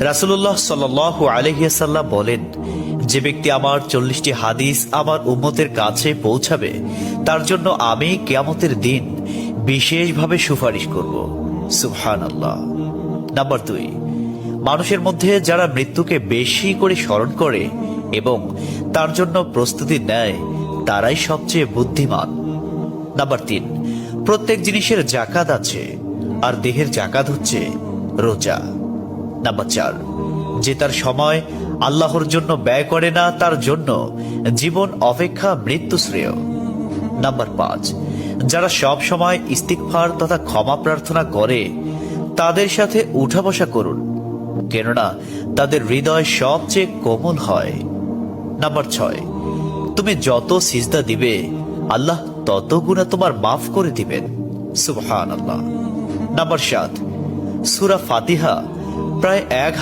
রাসূলুল্লাহ সাল্লাল্লাহু আলাইহি ওয়াসাল্লাম বলেন, যে ব্যক্তি আমার 40টি হাদিস আমার উম্মতের কাছে পৌঁছাবে তার জন্য আমি কিয়ামতের দিন বিশেষভাবে সুপারিশ করব। সুবহানাল্লাহ। নাম্বার 2, মানুষের মধ্যে যারা মৃত্যুকে বেশি করে স্মরণ করে এবং তার জন্য প্রস্তুতি নেয় তারাই সবচেয়ে বুদ্ধিমান। নাম্বার 3, প্রত্যেক জিনিসের জাকাত আছে, আর দেহের জাকাত হচ্ছে রোজা। নাম্বার 4, যে তার সময় আল্লাহর জন্য ব্যয় করে না তার জন্য জীবন অপেক্ষা মৃত্যু শ্রেয়। নাম্বার 5, যারা সব সময় ইস্তিগফার তথা ক্ষমা প্রার্থনা করে তাদের সাথে উঠা বসা করুন, কেননা তাদের হৃদয় সবচেয়ে কোমল হয়। নাম্বার 6, তুমি যত সিজদা দিবে আল্লাহ তত গুনাহ তোমার মাফ করে দিবেন। সুবহানাল্লাহ। নাম্বার 7, সূরা ফাতিহা প্রায় 1